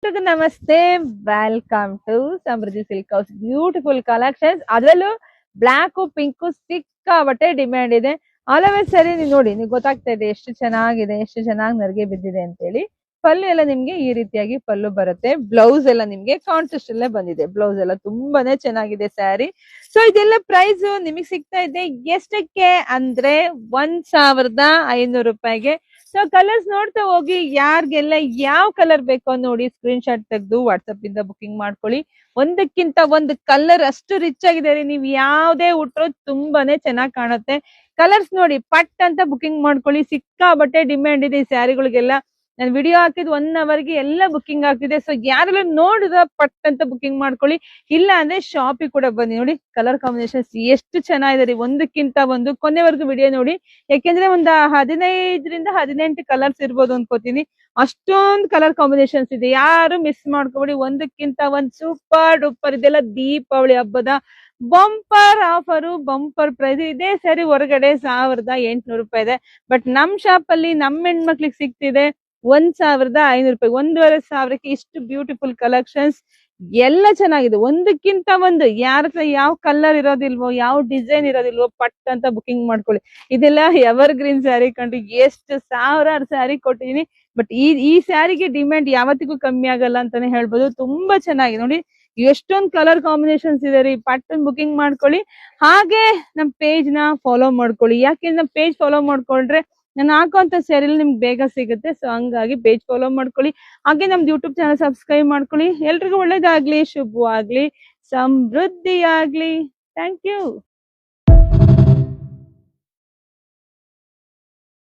ಎಲ್ರಿಗೂ ನಮಸ್ತೆ. Welcome to Samruddhi silk house. Beautiful collections, ಅದರಲ್ಲೂ ಬ್ಲಾಕ್ ಪಿಂಕ್ ಸಿಕ್ಕಾಬಟ್ಟೆ ಡಿಮ್ಯಾಂಡ್ ಇದೆ. ಆಲ್ವೇಸ್ ಸರಿ ನೀವು ನೋಡಿ, ನೀವು ಗೊತ್ತಾಗ್ತಾ ಇದೆ ಎಷ್ಟು ಚೆನ್ನಾಗಿದೆ, ಎಷ್ಟು ಚೆನ್ನಾಗಿ ನರ್ಗೆ ಬಿದ್ದಿದೆ ಅಂತ ಹೇಳಿ. ಪಲ್ಲು ಎಲ್ಲ ನಿಮ್ಗೆ ಈ ರೀತಿಯಾಗಿ ಪಲ್ಲು ಬರುತ್ತೆ. ಬ್ಲೌಸ್ ಎಲ್ಲ ನಿಮ್ಗೆ ಕಾಂಟ್ರಾಸ್ಟ್ ಅಲ್ಲೇ ಬಂದಿದೆ. ಬ್ಲೌಸ್ ಎಲ್ಲ ತುಂಬಾನೇ ಚೆನ್ನಾಗಿದೆ ಸ್ಯಾರಿ. ಸೊ ಇದೆಲ್ಲ ಪ್ರೈಸ್ ನಿಮಗೆ ಸಿಗ್ತಾ ಇದೆ ಎಷ್ಟಕ್ಕೆ ಅಂದ್ರೆ 1500 ರೂಪಾಯಿಗೆ. ಸೊ ಕಲರ್ಸ್ ನೋಡ್ತಾ ಹೋಗಿ, ಯಾರಿಗೆಲ್ಲ ಯಾವ ಕಲರ್ ಬೇಕೋ ನೋಡಿ ಸ್ಕ್ರೀನ್ ಶಾಟ್ ತೆಗೆದು ವಾಟ್ಸಪ್ ಇಂದ ಬುಕಿಂಗ್ ಮಾಡ್ಕೊಳ್ಳಿ. ಒಂದಕ್ಕಿಂತ ಒಂದು ಕಲರ್ ಅಷ್ಟು ರಿಚ್ ಆಗಿದೆ ರೀ, ನೀವು ಯಾವ್ದೇ ಉಟ್ರು ತುಂಬಾನೇ ಚೆನ್ನಾಗಿ ಕಾಣುತ್ತೆ. ಕಲರ್ಸ್ ನೋಡಿ ಪಟ್ ಅಂತ ಬುಕಿಂಗ್ ಮಾಡ್ಕೊಳ್ಳಿ. ಸಿಕ್ಕಾಬಟ್ಟೆ ಡಿಮ್ಯಾಂಡ್ ಇದೆ ಈ ಸ್ಯಾರಿಗಳಿಗೆಲ್ಲ. ನಾನು ವಿಡಿಯೋ ಹಾಕಿದ್ 1 ಅವರ್ಗೆ ಎಲ್ಲ ಬುಕಿಂಗ್ ಆಗ್ತಿದೆ. ಸೊ ಯಾರೆಲ್ಲ ನೋಡಿದ್ರ ಪಟ್ ಅಂತ ಬುಕಿಂಗ್ ಮಾಡ್ಕೊಳ್ಳಿ. ಇಲ್ಲ ಅಂದ್ರೆ ಶಾಪಿಗೆ ಕೂಡ ಬನ್ನಿ. ನೋಡಿ ಕಲರ್ ಕಾಂಬಿನೇಷನ್ಸ್ ಎಷ್ಟು ಚೆನ್ನಾಗಿದೆ ರೀ, ಒಂದಕ್ಕಿಂತ ಒಂದು. ಕೊನೆವರೆಗೂ ವಿಡಿಯೋ ನೋಡಿ, ಯಾಕೆಂದ್ರೆ ಒಂದು 15ರಿಂದ 18 ಕಲರ್ಸ್ ಇರ್ಬೋದು ಅನ್ಕೋತೀನಿ. ಅಷ್ಟೊಂದು ಕಲರ್ ಕಾಂಬಿನೇಷನ್ಸ್ ಇದೆ, ಯಾರು ಮಿಸ್ ಮಾಡ್ಕೋಬೇಡಿ. ಒಂದಕ್ಕಿಂತ ಒಂದ್ ಸೂಪರ್ ಡೂಪರ್. ಇದೆಲ್ಲ ದೀಪಾವಳಿ ಹಬ್ಬದ ಬಂಪರ್ ಆಫರು, ಬಂಪರ್ ಪ್ರೈಸ್ ಇದೆ. ಸರಿ ಹೊರಗಡೆ 1800 ರೂಪಾಯಿ ಇದೆ, ಬಟ್ ನಮ್ ಶಾಪ್ ಅಲ್ಲಿ ನಮ್ಮ ಹೆಣ್ಮಕ್ಳಿಗೆ ಸಿಗ್ತಿದೆ 1500 ರೂಪಾಯಿ. 1500ಕ್ಕೆ ಇಷ್ಟು ಬ್ಯೂಟಿಫುಲ್ ಕಲೆಕ್ಷನ್ಸ್ ಎಲ್ಲ ಚೆನ್ನಾಗಿದೆ. ಒಂದಕ್ಕಿಂತ ಒಂದು. ಯಾರ ಹತ್ರ ಯಾವ ಕಲರ್ ಇರೋದಿಲ್ವೋ, ಯಾವ ಡಿಸೈನ್ ಇರೋದಿಲ್ವೋ, ಪಟ್ ಅಂತ ಬುಕಿಂಗ್ ಮಾಡ್ಕೊಳ್ಳಿ. ಇದೆಲ್ಲ ಎವರ್ ಗ್ರೀನ್ ಸ್ಯಾರಿ ಕಂಡು ಎಷ್ಟು ಸಾವಿರಾರು ಸ್ಯಾರಿ ಕೊಟ್ಟಿದೀನಿ, ಬಟ್ ಈ ಸ್ಯಾರಿಗೆ ಡಿಮ್ಯಾಂಡ್ ಯಾವತ್ತಿಗೂ ಕಮ್ಮಿ ಆಗಲ್ಲ ಅಂತಾನೆ ಹೇಳ್ಬೋದು. ತುಂಬಾ ಚೆನ್ನಾಗಿದೆ ನೋಡಿ, ಎಷ್ಟೊಂದು ಕಲರ್ ಕಾಂಬಿನೇಷನ್ಸ್ ಇದೆ ರೀ. ಪಟ್ಟನ್ ಬುಕಿಂಗ್ ಮಾಡ್ಕೊಳ್ಳಿ. ಹಾಗೆ ನಮ್ ಪೇಜ್ ನ ಫಾಲೋ ಮಾಡ್ಕೊಳ್ಳಿ. ಯಾಕೆಂದ್ರೆ ನಮ್ ಪೇಜ್ ಫಾಲೋ ಮಾಡ್ಕೊಂಡ್ರೆ ನಾನು ಹಾಕುವಂತ ಸ್ಯಾರಿ ನಿಮ್ಗೆ ಬೇಗ ಸಿಗುತ್ತೆ. ಸೊ ಹಂಗಾಗಿ ಪೇಜ್ ಫಾಲೋ ಮಾಡ್ಕೊಳ್ಳಿ. ಹಾಗೆ ನಮ್ದು ಯೂಟ್ಯೂಬ್ ಚಾನಲ್ ಸಬ್ಸ್ಕ್ರೈಬ್ ಮಾಡ್ಕೊಳ್ಳಿ. ಎಲ್ರಿಗೂ ಒಳ್ಳೇದಾಗ್ಲಿ, ಶುಭವಾಗ್ಲಿ, ಸಮೃದ್ಧಿ ಆಗ್ಲಿ. Thank you.